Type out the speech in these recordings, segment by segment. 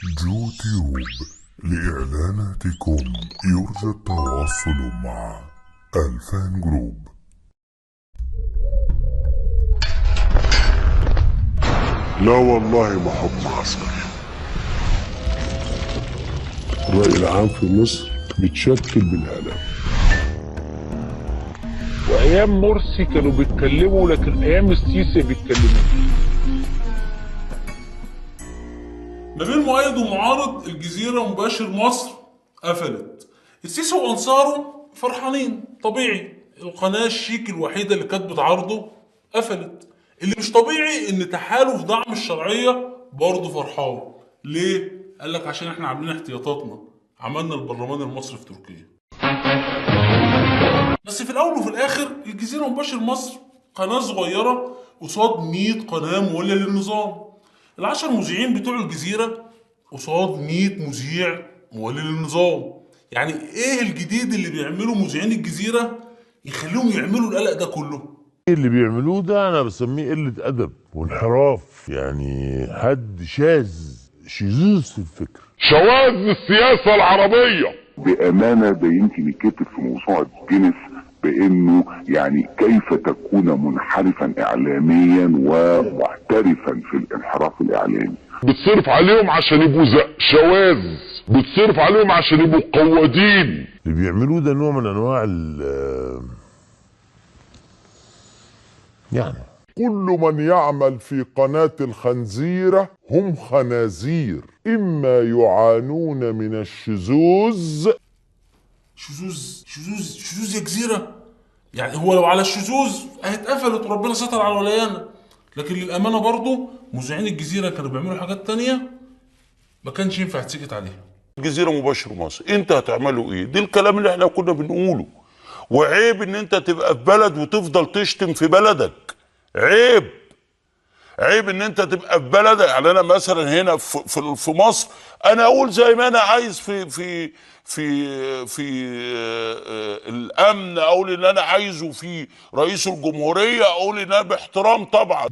جوتيوب. لإعلاناتكم يرجى التواصل مع الفان جروب. لا والله ما حكم عسكري. الرأي العام في مصر بيتشكل بالآلاف. وايام مرسي كانوا بيتكلموا، لكن ايام السيسي بيتكلموا. ما بين مؤيد ومعارض الجزيرة مباشر مصر قفلت. السيسي وأنصاره فرحانين طبيعي، القناة الشيك الوحيدة اللي كانت بتعارضه قفلت. اللي مش طبيعي إن تحالف دعم الشرعية برضه فرحان. ليه؟ قال لك عشان احنا عاملين احتياطاتنا، عملنا البرلمان المصري في تركيا. بس في الأول وفي الآخر الجزيرة مباشر مصر قناة صغيرة قصاد 100 قناة مولية للنظام. ال10 مذيعين بتوع الجزيرة قصاد 100 مذيع مولي للنظام. يعني ايه الجديد اللي بيعمله مذيعين الجزيرة يخليهم يعملوا القلق ده كله؟ اللي بيعملوه ده انا بسميه قلة ادب وانحراف، يعني حد شذوذ في الفكر، شواذ السياسة العربية. بأمانة ده يمكن يتكتب في موسوعة جينيس بأنه يعني كيف تكون منحرفا إعلاميا ومحترفا في الانحراف الإعلامي. بتصرف عليهم عشان يبقوا شواذ، بتصرف عليهم عشان يبقوا قوادين. اللي بيعملوه ده نوع من انواع يعني كل من يعمل في قناة الخنزيرة هم خنازير، إما يعانون من الشذوذ. شذوذ يا جزيرة. يعني هو لو على الشذوذ هيتقفلت وربنا ستر على ولايانا، لكن للأمانة برضه مذيعين الجزيرة كانوا بيعملوا حاجات تانية ما كانش ينفع تسكت عليها. الجزيرة مباشر مصر، انت هتعملوا ايه؟ ده الكلام اللي احنا كنا بنقوله. وعيب ان انت تبقى في بلد وتفضل تشتم في بلدك. عيب ان انت تبقى في بلد. يعني انا مثلا هنا في مصر انا اقول زي ما انا عايز في الامن، اقول ان انا عايزه في رئيس الجمهوريه، اقول ان انا باحترام طبعا.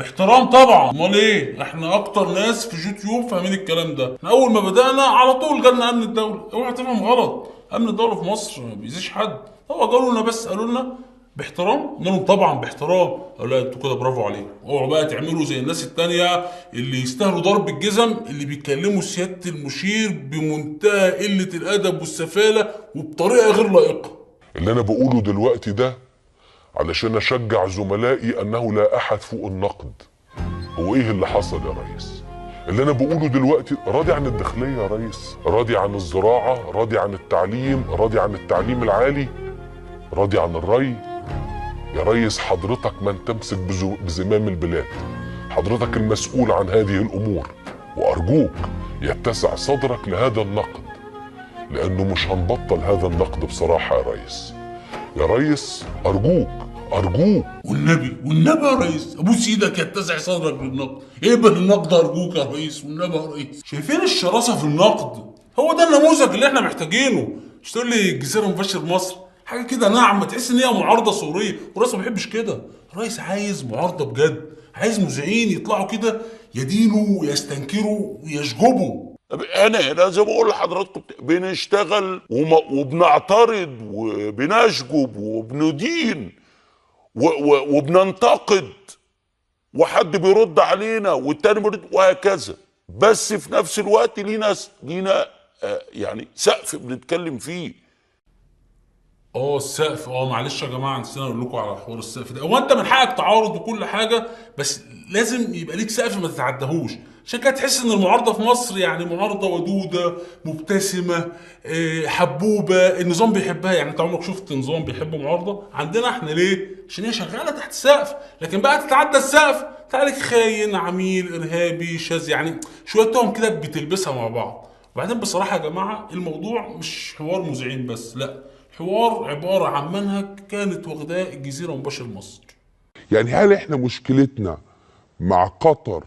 امال ايه؟ احنا اكتر ناس في يوتيوب فاهمين الكلام ده. احنا اول ما بدانا على طول جالنا امن الدوله. اوعى تفهم غلط، امن الدوله في مصر ما بيأذيش حد. هو قالوا لنا بس قالوا لنا باحترام، قلنا لهم طبعا باحترام. قالوا لا انتوا كده برافو عليكم، اوعوا بقى تعملوا زي الناس التانية اللي يستاهلوا ضرب الجزم، اللي بيتكلموا سيادة المشير بمنتهى قلة الادب والسفالة وبطريقة غير لائقة. اللي انا بقوله دلوقتي ده علشان اشجع زملائي انه لا احد فوق النقد. هو ايه اللي حصل يا ريس؟ اللي انا بقوله دلوقتي راضي عن الداخلية يا ريس، راضي عن الزراعة، راضي عن التعليم، راضي عن التعليم العالي، راضي عن الري. يا ريس حضرتك من تمسك بزمام البلاد، حضرتك المسؤول عن هذه الامور، وارجوك يتسع صدرك لهذا النقد، لانه مش هنبطل هذا النقد بصراحة يا ريس. يا ريس ارجوك والنبي يا ريس ابوس ايدك يتسع صدرك للنقد. اقبل النقد ارجوك يا ريس، والنبي يا ريس. شايفين الشراسة في النقد؟ هو ده النموذج اللي احنا محتاجينه. مش تقول لي الجزيرة مباشر مصر حاجه كده ناعمه تحس ان هي معارضه صوريه، والرئيس ما بيحبش كده. الرئيس عايز معارضه بجد، عايز مذيعين يطلعوا كده يدينوا ويستنكروا ويشجبوا. انا زي ما بقول لحضراتكم بنشتغل وبنعترض وبنشجب وبندين وبننتقد، وحد بيرد علينا والتاني بيرد وهكذا. بس في نفس الوقت لينا يعني سقف بنتكلم فيه. السقف. معلش يا جماعه نسينا اقول لكم على حوار السقف ده. هو انت من حقك تعارض وكل حاجه، بس لازم يبقى ليك سقف ما تتعداهوش. عشان كده تحس ان المعارضه في مصر يعني معارضه ودوده مبتسمه حبوبه، النظام بيحبها. يعني انت عمرك شفت نظام بيحب معارضه؟ عندنا احنا ليه؟ عشان هي شغاله تحت السقف. لكن بقى تتعدى السقف تعالك خاين عميل ارهابي شاذ، يعني شويه تهم كده بتلبسها مع بعض. وبعدين بصراحه يا جماعه الموضوع مش حوار مذيعين بس، لا، حوار عبارة عن منهج كانت واخداه الجزيرة مباشر مصر. يعني هل احنا مشكلتنا مع قطر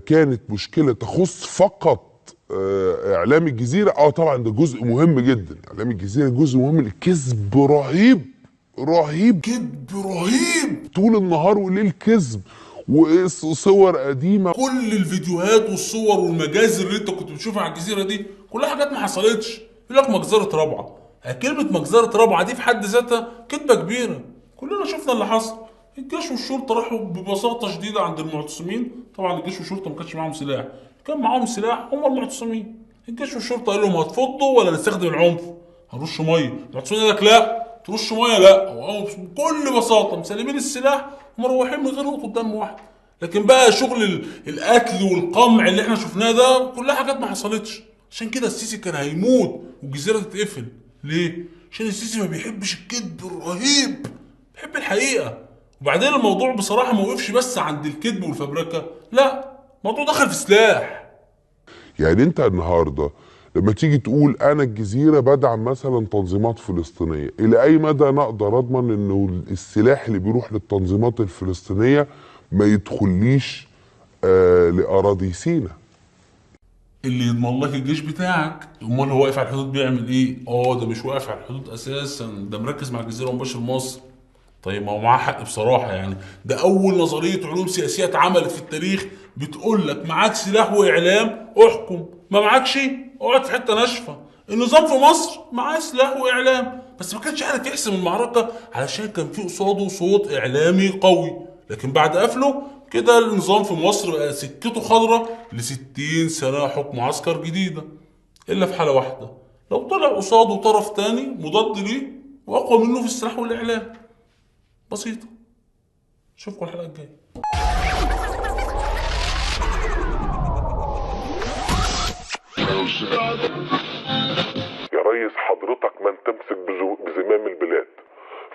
كانت مشكلة تخص فقط اعلام الجزيرة؟ طبعا ده جزء مهم جدا. اعلام الجزيرة جزء مهم. الكذب رهيب، كذب رهيب طول النهار والليل كذب، وصور قديمه. كل الفيديوهات والصور والمجازر اللي انت كنت بتشوفها على الجزيره دي كلها حاجات ما حصلتش. يقول لك مجزره رابعه. كلمه مجزره رابعه دي في حد ذاتها كذبه كبيره. كلنا شفنا اللي حصل. الجيش والشرطه راحوا ببساطه شديده عند المعتصمين. طبعا الجيش والشرطه ما كانش معاهم سلاح، كان معاهم سلاح هم المعتصمين. الجيش والشرطه قال لهم هتفضوا ولا نستخدم العنف؟ هنرش ميه. المعتصمين قال لك لا ترش ميه لا. بكل بساطه مسلمين السلاح ومروحين من غير نقطه دم واحده. لكن بقى شغل القتل والقمع اللي احنا شفناه ده كلها حاجات ما حصلتش. عشان كده السيسي كان هيموت والجزيره تتقفل. ليه؟ عشان السيسي ما بيحبش الكذب الرهيب، بيحب الحقيقه. وبعدين الموضوع بصراحه ما وقفش بس عند الكذب والفبركه، لا الموضوع دخل في سلاح. يعني انت النهارده لما تيجي تقول انا الجزيره بدعم مثلا تنظيمات فلسطينيه، الى اي مدى انا اقدر اضمن انه السلاح اللي بيروح للتنظيمات الفلسطينيه ما يدخليش لاراضي سيناء؟ اللي يضمن لك الجيش بتاعك. امال هو واقف على الحدود بيعمل ايه؟ ده مش واقف على الحدود اساسا، ده مركز مع الجزيره ومباشر مصر. طيب ما هو معاه حق بصراحه، يعني ده اول نظريه علوم سياسيه اتعملت في التاريخ بتقول لك معاك سلاح واعلام احكم، ما معاكش اقعد في حته ناشفه. النظام في مصر معاه سلاح واعلام بس ما كانش عارف يحسم المعركه علشان كان في قصاده صوت اعلامي قوي. لكن بعد قفله كده النظام في مصر بقى سكته خضراء ل60 سنه حكم عسكر جديده. الا في حاله واحده، لو طلع قصاده طرف تاني مضاد ليه واقوى منه في السلاح والاعلام. بسيطه. اشوفكم الحلقه الجايه. يا ريس حضرتك من تمسك بزمام البلاد،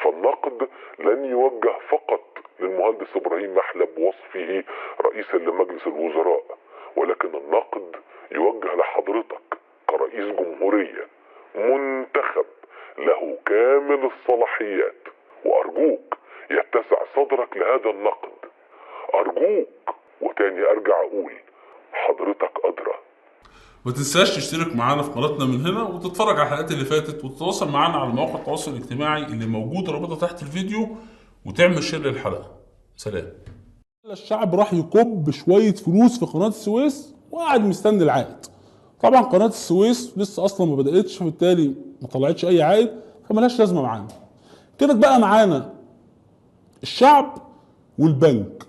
فالنقد لن يوجه فقط للمهندس ابراهيم محلب وصفه رئيسا لمجلس الوزراء، ولكن النقد يوجه لحضرتك كرئيس جمهورية منتخب له كامل الصلاحيات. وارجوك يتسع صدرك لهذا النقد، ارجوك. وتاني ارجع اقول حضرتك ادرى. ما تنساش تشترك معانا في قناتنا من هنا وتتفرج على الحلقات اللي فاتت وتتواصل معانا على مواقع التواصل الاجتماعي اللي موجوده رابطها تحت الفيديو وتعمل شير للحلقه. سلام. الشعب راح يكب شويه فلوس في قناه السويس وقاعد مستني العائد. طبعا قناه السويس لسه اصلا ما بداتش فبالتالي ما طلعتش اي عائد فمالهاش لازمه معانا. كده بقى معانا الشعب والبنك.